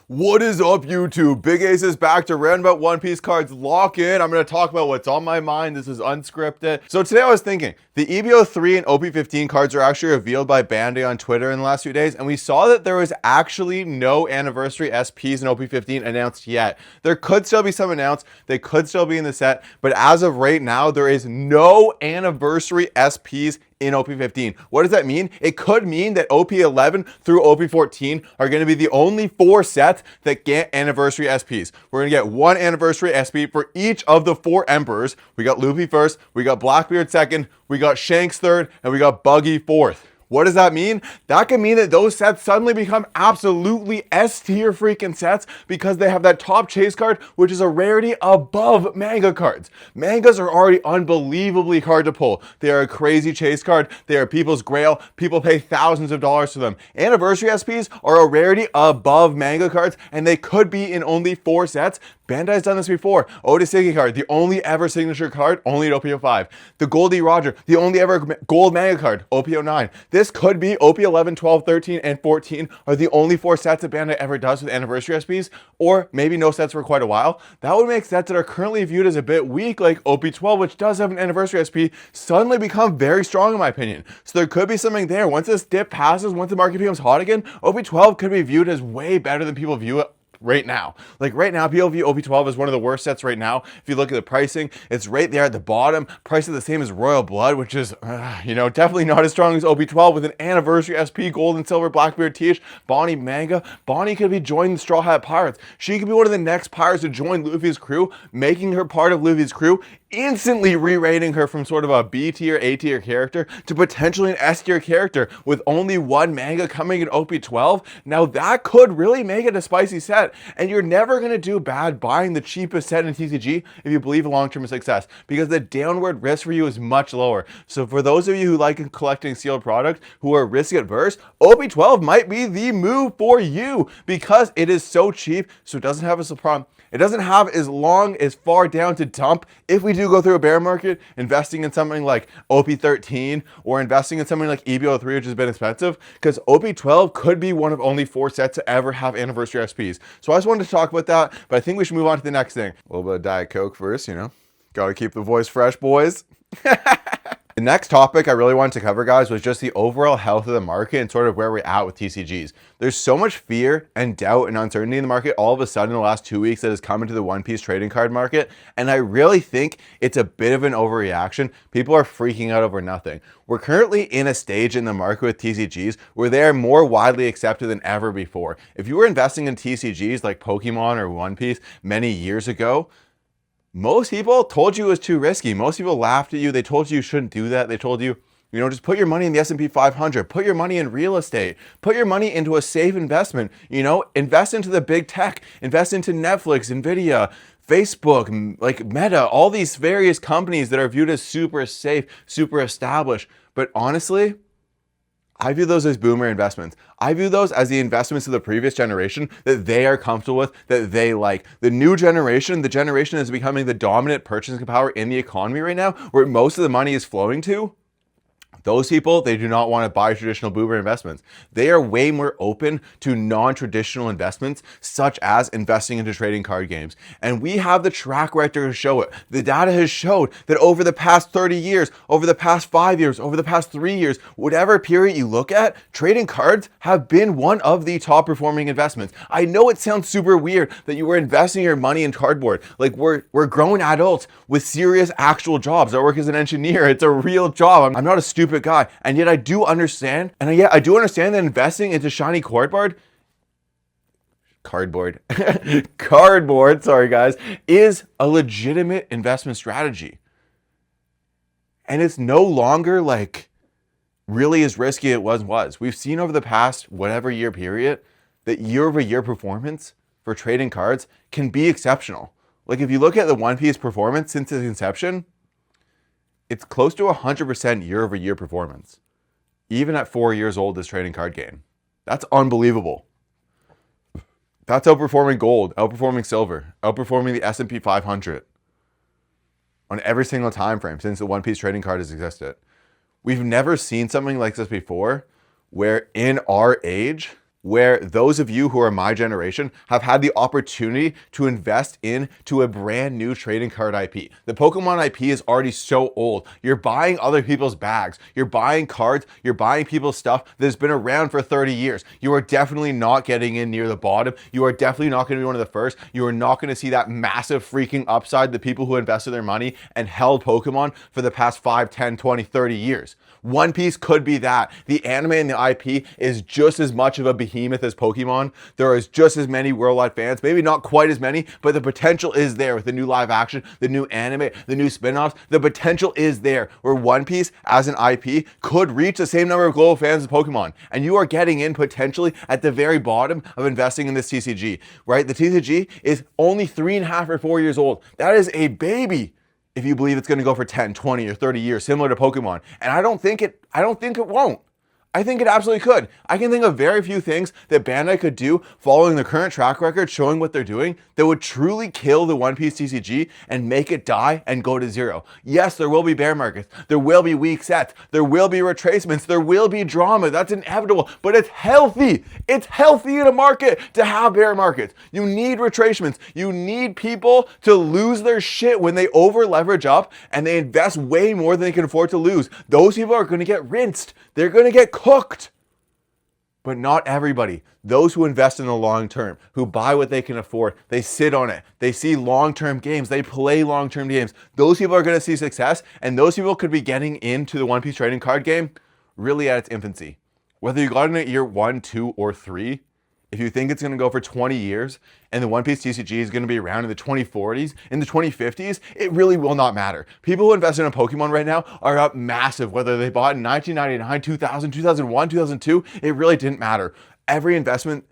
What is up, YouTube? Bigace is back to rant about One Piece cards. Lock in. I'm going to talk about what's on my mind. This is unscripted. So today I was thinking, the EBO 3 and OP15 cards are actually revealed by Bandai on Twitter in the last few days, and we saw that there was actually no anniversary SPs in OP15 announced yet. There could still be some announced. They could still be in the set, but as of right now, there is no anniversary SPs in OP15. What does that mean? It could mean that OP11 through OP14 are going to be the only 4 sets that get anniversary SPs. We're going to get one anniversary SP for each of the 4 emperors. We got Luffy first, we got Blackbeard second, we got Shanks third, and we got Buggy fourth. What does that mean? That could mean that those sets suddenly become absolutely S tier freaking sets because they have that top chase card, which is a rarity above manga cards. Mangas are already unbelievably hard to pull. They are a crazy chase card. They are people's grail. People pay thousands of dollars for them. Anniversary SPs are a rarity above manga cards, and they could be in only 4 sets. Bandai's done this before. Otisigi card, the only ever signature card, only at OP05. The Goldie Roger, the only ever gold manga card, OP09. This could be OP11, 12, 13, and 14 are the only 4 sets that Bandai ever does with anniversary SPs, or maybe no sets for quite a while. That would make sets that are currently viewed as a bit weak, like OP12, which does have an anniversary SP, suddenly become very strong in my opinion. So there could be something there. Once this dip passes, once the market becomes hot again, OP12 could be viewed as way better than people view it right now. Like right now, people view OP12 as one of the worst sets right now. If you look at the pricing, it's right there at the bottom. Price is the same as Royal Blood, which is, definitely not as strong as OP12 with an anniversary SP, gold and silver, Blackbeard Teach, Bonnie manga. Bonnie could be joining the Straw Hat Pirates. She could be one of the next pirates to join Luffy's crew, making her part of Luffy's crew, instantly re-rating her from sort of a B tier, A tier character to potentially an S tier character with only 1 manga coming in OP12. Now that could really make it a spicy set, and you're never going to do bad buying the cheapest set in TCG if you believe in long-term success, because the downward risk for you is much lower. So for those of you who like collecting sealed product, who are risk adverse, OP12 might be the move for you because it is so cheap, so it doesn't have a problem. It doesn't have as far down to dump if we do go through a bear market, investing in something like OP13 or investing in something like EBO 3, which has been expensive, because OP12 could be one of only 4 sets to ever have anniversary SPs. So I just wanted to talk about that, but I think we should move on to the next thing. A little bit of Diet Coke first, Gotta keep the voice fresh, boys. The next topic I really wanted to cover, guys, was just the overall health of the market and sort of where we're at with TCGs. There's so much fear and doubt and uncertainty in the market all of a sudden in the last 2 weeks that has come into the One Piece trading card market, and I really think it's a bit of an overreaction. People are freaking out over nothing. We're currently in a stage in the market with TCGs where they are more widely accepted than ever before. If you were investing in TCGs like Pokemon or One Piece many years ago, most people told you it was too risky. Most people laughed at you. They told you shouldn't do that. They told you, just put your money in the S&P 500. Put your money in real estate. Put your money into a safe investment. Invest into the big tech. Invest into Netflix, Nvidia, Facebook, like Meta, all these various companies that are viewed as super safe, super established. But honestly, I view those as boomer investments. I view those as the investments of the previous generation that they are comfortable with, that they like. The new generation, the generation is becoming the dominant purchasing power in the economy right now, where most of the money is flowing to. Those people, they do not want to buy traditional boomer investments. They are way more open to non-traditional investments, such as investing into trading card games. And we have the track record to show it. The data has showed that over the past 30 years, over the past 5 years, over the past 3 years, whatever period you look at, trading cards have been one of the top performing investments. I know it sounds super weird that you were investing your money in cardboard. Like we're grown adults with serious actual jobs. I work as an engineer. It's a real job. I'm not a stupid guy, and yet I do understand that investing into shiny cardboard, sorry guys, is a legitimate investment strategy. And it's no longer like really as risky as it was. We've seen over the past whatever year period that year-over-year performance for trading cards can be exceptional. Like if you look at the One Piece performance since its inception, it's close to 100% year-over-year performance, even at 4 years old, this trading card game. That's unbelievable. That's outperforming gold, outperforming silver, outperforming the S&P 500 on every single time frame since the One Piece trading card has existed. We've never seen something like this before, where in our age, where those of you who are my generation have had the opportunity to invest into a brand new trading card IP. The Pokemon IP is already so old. You're buying other people's bags. You're buying cards. You're buying people's stuff that's been around for 30 years. You are definitely not getting in near the bottom. You are definitely not going to be one of the first. You are not going to see that massive freaking upside, the people who invested their money and held Pokemon for the past 5, 10, 20, 30 years. One Piece could be that. The anime and the IP is just as much of a behemoth as Pokemon. There is just as many worldwide fans, maybe not quite as many, but the potential is there with the new live action, the new anime, the new spin-offs. The potential is there where One Piece as an IP could reach the same number of global fans as Pokemon. And you are getting in potentially at the very bottom of investing in this TCG, right? The TCG is only 3.5 or 4 years old. That is a baby, if you believe it's going to go for 10, 20, or 30 years, similar to Pokemon. And I don't think it won't. I think it absolutely could. I can think of very few things that Bandai could do following the current track record, showing what they're doing, that would truly kill the One Piece TCG and make it die and go to zero. Yes, there will be bear markets. There will be weak sets. There will be retracements. There will be drama. That's inevitable, but it's healthy. It's healthy in a market to have bear markets. You need retracements. You need people to lose their shit when they over leverage up and they invest way more than they can afford to lose. Those people are going to get rinsed. They're going to get cooked. But not everybody. Those who invest in the long term, who buy what they can afford, they sit on it. They see long-term games. They play long-term games. Those people are going to see success, and those people could be getting into the One Piece trading card game really at its infancy. Whether you got in at year 1, 2, or 3, if you think it's going to go for 20 years and the One Piece TCG is going to be around in the 2040s, in the 2050s, it really will not matter. People who invest in a Pokemon right now are up massive, whether they bought in 1999, 2000, 2001, 2002, it really didn't matter. Every investment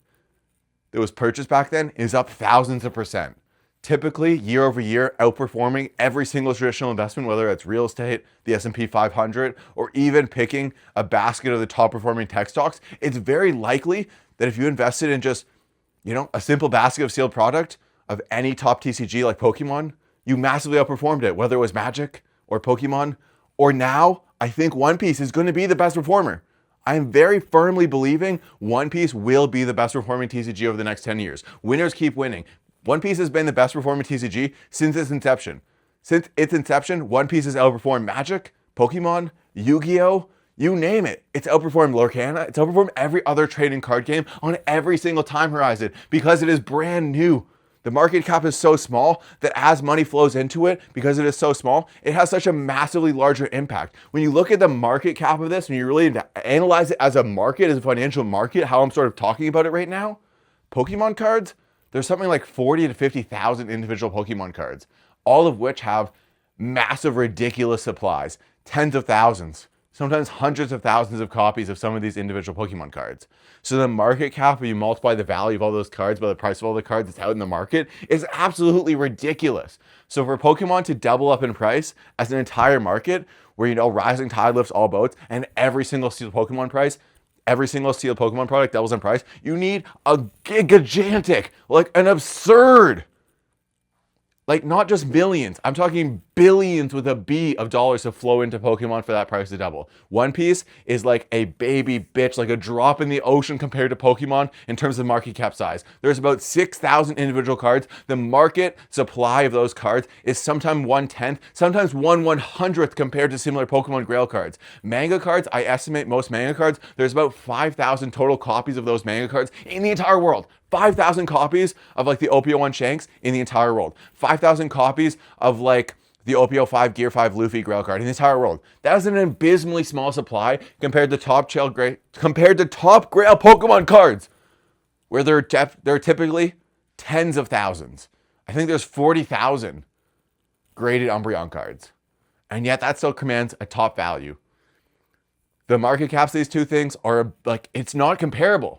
that was purchased back then is up thousands of percent. Typically, year over year, outperforming every single traditional investment, whether it's real estate, the S&P 500, or even picking a basket of the top performing tech stocks. It's very likely that if you invested in just, a simple basket of sealed product of any top TCG like Pokemon, you massively outperformed it, whether it was Magic or Pokemon, or now I think One Piece is going to be the best performer. I am very firmly believing One Piece will be the best performing TCG over the next 10 years. Winners keep winning. One Piece has been the best performing TCG since its inception. Since its inception, One Piece has outperformed Magic, Pokemon, Yu-Gi-Oh!, you name it. It's outperformed Lorcana. It's outperformed every other trading card game on every single time horizon because it is brand new. The market cap is so small that as money flows into it, because it is so small, it has such a massively larger impact. When you look at the market cap of this, and you really analyze it as a market, as a financial market, how I'm sort of talking about it right now, Pokemon cards, there's something like 40 to 50,000 individual Pokemon cards, all of which have massive, ridiculous supplies, tens of thousands, sometimes hundreds of thousands of copies of some of these individual Pokemon cards. So the market cap, if you multiply the value of all those cards by the price of all the cards that's out in the market, is absolutely ridiculous. So for Pokemon to double up in price as an entire market, where rising tide lifts all boats, and every single sealed Pokemon product doubles in price, you need a gigantic, an absurd, not just millions, I'm talking billions with a B of dollars to flow into Pokemon for that price to double. One Piece is like a baby bitch, like a drop in the ocean compared to Pokemon in terms of market cap size. There's about 6,000 individual cards. The market supply of those cards is sometimes 1/10, sometimes 1/100th compared to similar Pokemon Grail cards. Manga cards, I estimate most manga cards, there's about 5,000 total copies of those manga cards in the entire world. 5,000 copies of the OPO1 Shanks in the entire world. 5,000 copies of the OPO5 Gear 5 Luffy Grail card in the entire world. That is an abysmally small supply compared to top Grail Pokemon cards, where there are typically tens of thousands. I think there's 40,000 graded Umbreon cards. And yet that still commands a top value. The market caps of these two things are it's not comparable.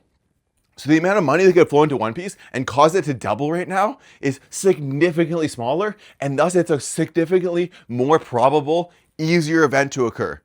So the amount of money that could flow into One Piece and cause it to double right now is significantly smaller, and thus it's a significantly more probable, easier event to occur.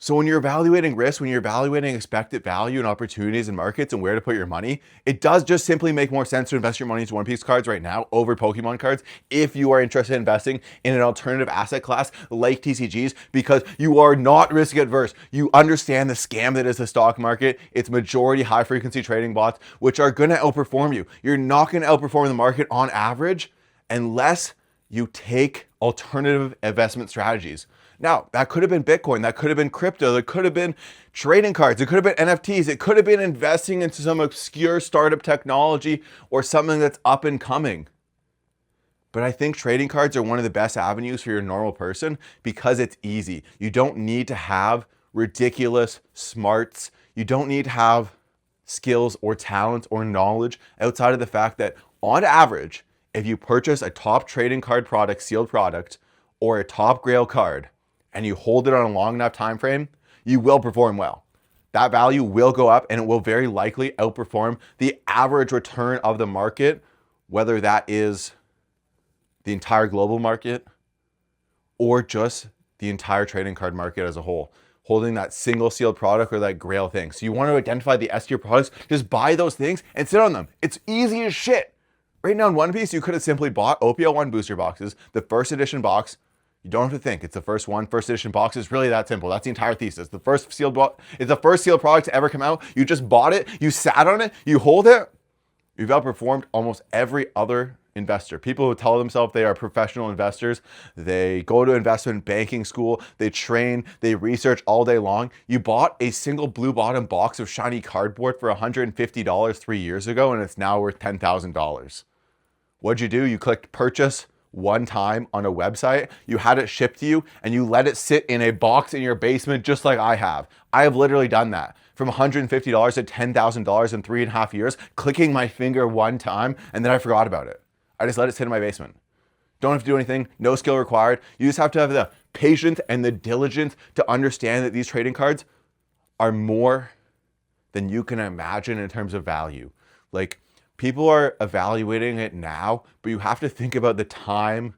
So when you're evaluating risk, when you're evaluating expected value and opportunities in markets and where to put your money, it does just simply make more sense to invest your money into One Piece cards right now over Pokemon cards if you are interested in investing in an alternative asset class like TCGs, because you are not risk adverse. You understand the scam that is the stock market. It's majority high frequency trading bots, which are going to outperform you. You're not going to outperform the market on average unless you take alternative investment strategies. Now, that could have been Bitcoin, that could have been crypto, that could have been trading cards, it could have been NFTs, it could have been investing into some obscure startup technology or something that's up and coming. But I think trading cards are one of the best avenues for your normal person because it's easy. You don't need to have ridiculous smarts. You don't need to have skills or talent or knowledge outside of the fact that on average, if you purchase a top trading card product, sealed product, or a top grail card, and you hold it on a long enough time frame, you will perform well. That value will go up and it will very likely outperform the average return of the market, whether that is the entire global market or just the entire trading card market as a whole, holding that single sealed product or that grail thing. So you want to identify the S tier products, just buy those things and sit on them. It's easy as shit. Right now in One Piece, you could have simply bought OPO1 booster boxes, the first edition box. You don't have to think. It's the first one, first edition box. It's really that simple. That's the entire thesis. The first sealed box, it's the first sealed product to ever come out. You just bought it, you sat on it, you hold it. You've outperformed almost every other investor. People who tell themselves they are professional investors, they go to investment banking school, they train, they research all day long. You bought a single blue bottom box of shiny cardboard for $150 3 years ago, and it's now worth $10,000. What'd you do? You clicked purchase one time on a website, you had it shipped to you, and you let it sit in a box in your basement just like I have. I have literally done that. From $150 to $10,000 in 3.5 years, clicking my finger one time, and then I forgot about it. I just let it sit in my basement. Don't have to do anything, no skill required. You just have to have the patience and the diligence to understand that these trading cards are more than you can imagine in terms of value. Like, people are evaluating it now, but you have to think about the time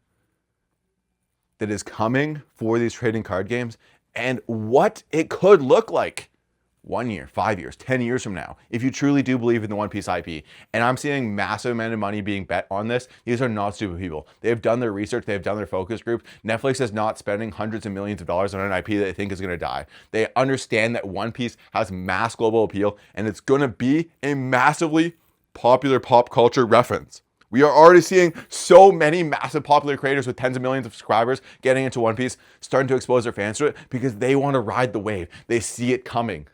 that is coming for these trading card games and what it could look like 1 year, 5 years, 10 years from now, if you truly do believe in the One Piece IP. And I'm seeing massive amount of money being bet on this. These are not stupid people. They've done their research. They've done their focus group. Netflix is not spending hundreds of millions of dollars on an IP that they think is going to die. They understand that One Piece has mass global appeal and it's going to be a massively popular pop culture reference. We are already seeing so many massive popular creators with tens of millions of subscribers getting into One Piece, starting to expose their fans to it because they want to ride the wave. They see it coming.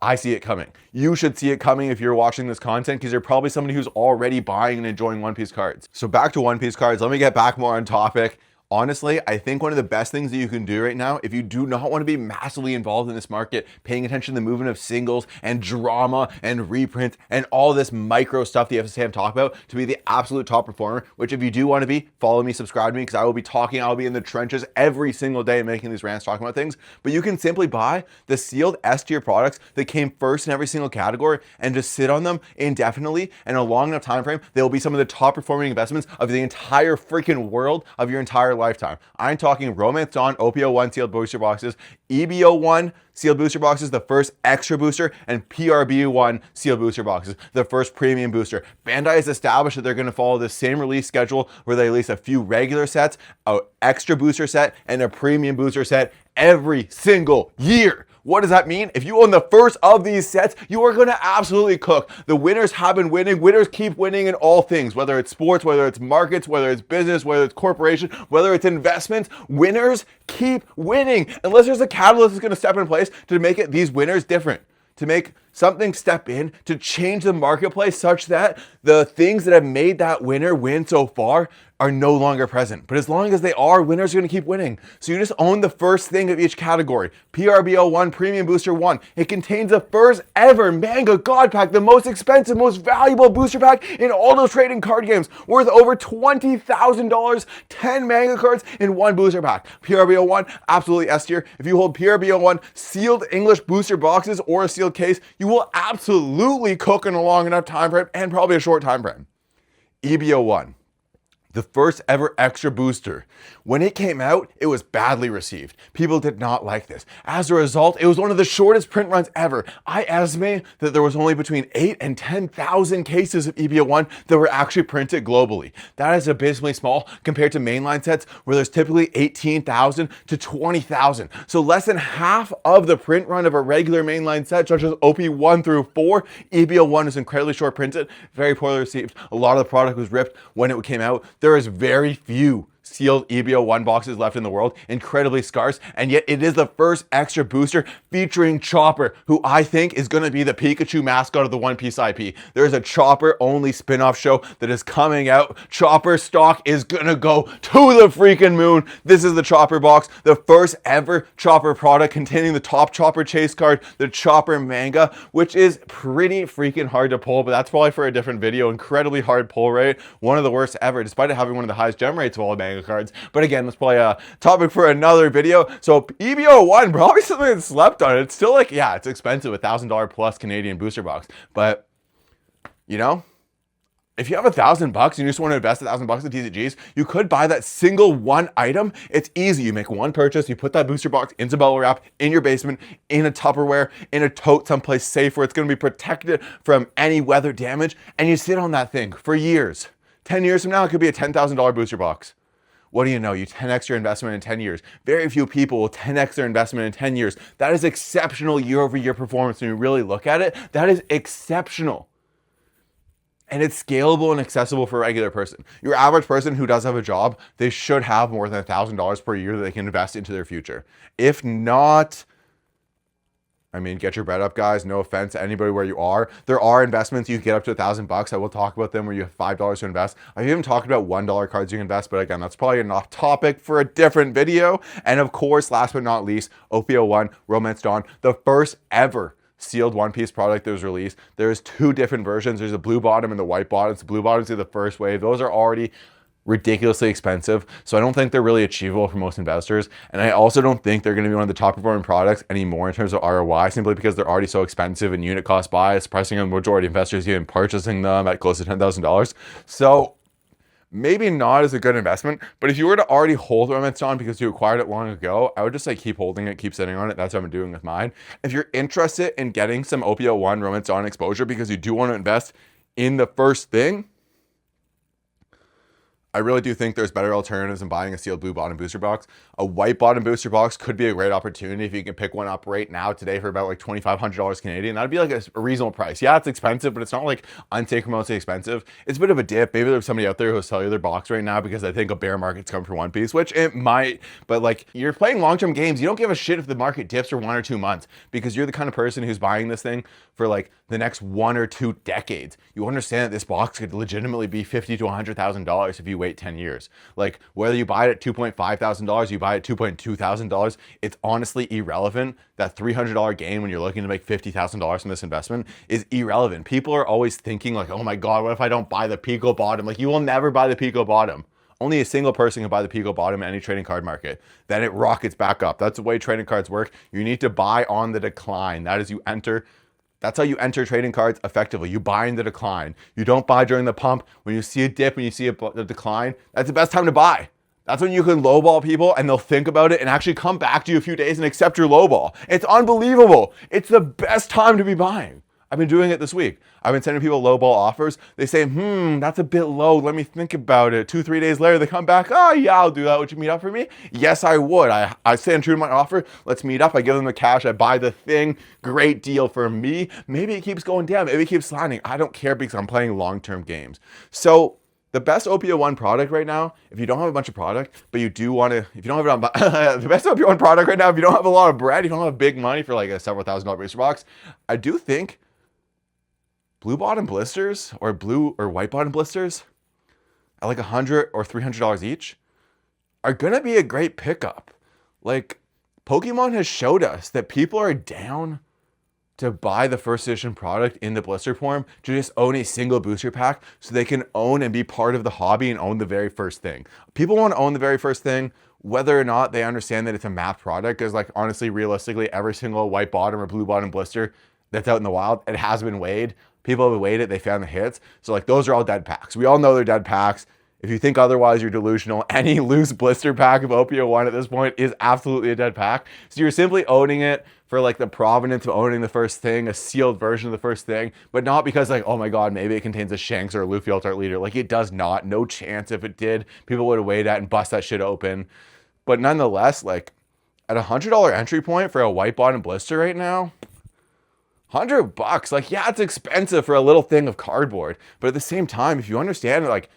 I see it coming. You should see it coming if you're watching this content because you're probably somebody who's already buying and enjoying One Piece cards. So back to One Piece cards. Let me get back more on topic. Honestly, I think one of the best things that you can do right now, if you do not want to be massively involved in this market, paying attention to the movement of singles and drama and reprints and all this micro stuff the FSA have talked about to be the absolute top performer, which if you do want to be, follow me, subscribe to me, because I will be talking, I'll be in the trenches every single day making these rants talking about things. But you can simply buy the sealed S tier products that came first in every single category and just sit on them indefinitely. And in a long enough time frame, they will be some of the top performing investments of the entire freaking world of your entire lifetime. I'm talking Romance Dawn OPO1 sealed booster boxes, EBO1 sealed booster boxes, the first extra booster, and PRB1 sealed booster boxes, the first premium booster. Bandai has established that they're going to follow the same release schedule where they release a few regular sets, an extra booster set, and a premium booster set every single year. What does that mean? If you own the first of these sets, you are going to absolutely cook. The winners have been winning. Winners keep winning in all things, whether it's sports, whether it's markets, whether it's business, whether it's corporation, whether it's investments. Winners keep winning unless there's a catalyst that's going to step in place to make it these winners different, to make something step in to change the marketplace such that the things that have made that winner win so far are no longer present. But as long as they are, winners are going to keep winning. So you just own the first thing of each category. PRBO1 Premium Booster 1. It contains the first ever manga god pack, the most expensive, most valuable booster pack in all those trading card games, worth over $20,000, 10 manga cards in one booster pack. PRBO1, absolutely S tier. If you hold PRBO1 sealed English booster boxes or a sealed case, you will absolutely cook in a long enough time frame and probably a short time frame. EBO1. the first ever extra booster. When it came out, it was badly received. People did not like this. As a result, it was one of the shortest print runs ever. I estimate that there was only between 8 and 10,000 cases of EBO1 that were actually printed globally. That is abysmally small compared to mainline sets where there's typically 18,000 to 20,000. So less than half of the print run of a regular mainline set, such as OP1 through 4, EBO1 is incredibly short printed, very poorly received. A lot of the product was ripped when it came out. There is very few sealed EBO1 boxes left in the world, incredibly scarce, and yet it is the first extra booster featuring Chopper, who I think is going to be the Pikachu mascot of the One Piece IP. There's a Chopper only spin-off show that is coming out. Chopper stock is going to go to the freaking moon. This is the Chopper box, the first ever Chopper product containing the top Chopper chase card, the Chopper manga, which is pretty freaking hard to pull, but that's probably for a different video. Incredibly hard pull rate, one of the worst ever, despite it having one of the highest gem rates of all the manga cards. But again, that's probably a topic for another video. So EBO1, probably something that's slept on. It's still like, yeah, it's expensive, $1,000 plus Canadian booster box. But, you know, if you have $1,000 and you just want to invest $1,000 in TCGs, you could buy that single one item. It's easy. You make one purchase, you put that booster box into bubble wrap in your basement, in a Tupperware, in a tote someplace safe where it's going to be protected from any weather damage, and you sit on that thing for years. 10 years from now, it could be a $10,000 booster box. What do you know? You 10x your investment in 10 years. Very few people will 10x their investment in 10 years. That is exceptional year-over-year performance when you really look at it. That is exceptional. And it's scalable and accessible for a regular person. Your average person who does have a job, they should have more than $1,000 per year that they can invest into their future. If not, I mean, get your bread up, guys. No offense to anybody where you are. There are investments you can get up to $1,000. I will talk about them where you have $5 to invest. I've even talked about $1 cards you can invest, but again, that's probably an off topic for a different video. And of course, last but not least, OP01 Romance Dawn, the first ever sealed One Piece product that was released. There's two different versions. There's a blue bottom and the white bottom. The blue bottoms are the first wave. Those are already ridiculously expensive, so I don't think they're really achievable for most investors, and I also don't think they're going to be one of the top performing products anymore in terms of ROI, simply because they're already so expensive and unit cost bias, pricing on the majority of investors even purchasing them at close to $10,000. So maybe not as a good investment, but if you were to already hold Romance Dawn because you acquired it long ago, I would just like keep holding it, keep sitting on it. That's what I'm doing with mine. If you're interested in getting some OP01 Romance Dawn exposure because you do want to invest in the first thing, I really do think there's better alternatives than buying a sealed blue bottom booster box. A white bottom booster box could be a great opportunity if you can pick one up right now today for about like $2,500 Canadian. That'd be like a reasonable price. Yeah, it's expensive, but it's not like unsacramentally expensive. It's a bit of a dip. Maybe there's somebody out there who'll sell you their box right now because I think a bear market's coming for One Piece, which it might, but like you're playing long-term games. You don't give a shit if the market dips for 1 or 2 months because you're the kind of person who's buying this thing for like the next 1 or 2 decades. You understand that this box could legitimately be $50,000 to $100,000 if you wait 10 years. Like whether you buy it at $2,500, you buy it at $2,200, it's honestly irrelevant. That $300 gain when you're looking to make $50,000 from this investment is irrelevant. People are always thinking like, oh my God, what if I don't buy the Pico bottom? Like you will never buy the Pico bottom. Only a single person can buy the Pico bottom in any trading card market. Then it rockets back up. That's the way trading cards work. You need to buy on the decline. That is, you enter. That's how you enter trading cards effectively. You buy in the decline. You don't buy during the pump. When you see a dip, when you see a decline, that's the best time to buy. That's when you can lowball people and they'll think about it and actually come back to you a few days and accept your lowball. It's unbelievable. It's the best time to be buying. I've been doing it this week. I've been sending people lowball offers. They say, that's a bit low. Let me think about it. 2-3 days later, they come back. Oh yeah, I'll do that. Would you meet up for me? Yes, I would. I stand true to my offer. Let's meet up. I give them the cash. I buy the thing. Great deal for me. Maybe it keeps going down. Maybe it keeps sliding. I don't care because I'm playing long-term games. So the best OP01 product right now, if you don't have a bunch of product, but you do want to, if you don't have it the best OP01 product right now, if you don't have a lot of bread, you don't have big money for like a several $1,000 booster box, I do think blue bottom blisters or blue or white bottom blisters at like $100 or $300 each are gonna be a great pickup. Like Pokemon has showed us that people are down to buy the first edition product in the blister form to just own a single booster pack so they can own and be part of the hobby and own the very first thing. People want to own the very first thing, whether or not they understand that it's a mapped product, because like honestly, realistically, every single white bottom or blue bottom blister that's out in the wild, it has been weighed. People have weighed it, they found the hits. So like those are all dead packs. We all know they're dead packs. If you think otherwise, you're delusional. Any loose blister pack of OPO1 at this point is absolutely a dead pack. So you're simply owning it for like the provenance of owning the first thing, a sealed version of the first thing, but not because like, oh my God, maybe it contains a Shanks or a Luffy Alt Art leader. Like it does not. No chance if it did. People would have waited at and bust that shit open. But nonetheless, like at $100 entry point for a white bottom blister right now, $100. Like, yeah, it's expensive for a little thing of cardboard. But at the same time, if you understand like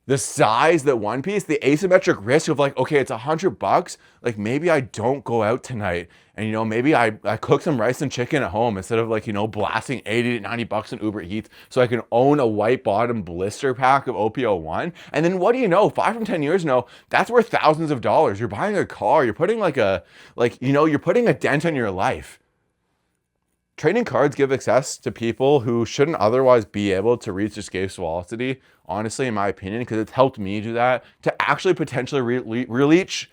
the size that One Piece, the asymmetric risk of like, okay, it's $100. Like maybe I don't go out tonight and, you know, maybe I cook some rice and chicken at home instead of like, you know, blasting 80 to 90 bucks in Uber Eats so I can own a white bottom blister pack of OPO1. And then what do you know? 5 from 10 years ago, that's worth thousands of dollars. You're buying a car. You're putting you're putting a dent on your life. Trading cards give access to people who shouldn't otherwise be able to reach escape velocity, honestly, in my opinion, because it's helped me do that, to actually potentially reach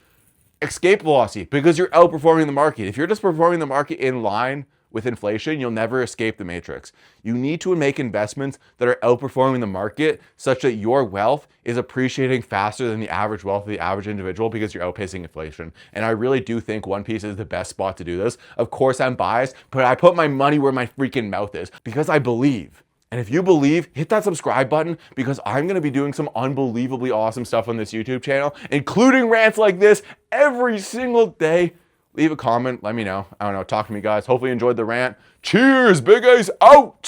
escape velocity because you're outperforming the market. If you're just performing the market in line with inflation, you'll never escape the matrix. You need to make investments that are outperforming the market such that your wealth is appreciating faster than the average wealth of the average individual because you're outpacing inflation. And I really do think One Piece is the best spot to do this. Of course, I'm biased, but I put my money where my freaking mouth is because I believe. And if you believe, hit that subscribe button because I'm going to be doing some unbelievably awesome stuff on this YouTube channel, including rants like this every single day. Leave a comment. Let me know. I don't know. Talk to me, guys. Hopefully you enjoyed the rant. Cheers. Bigace out.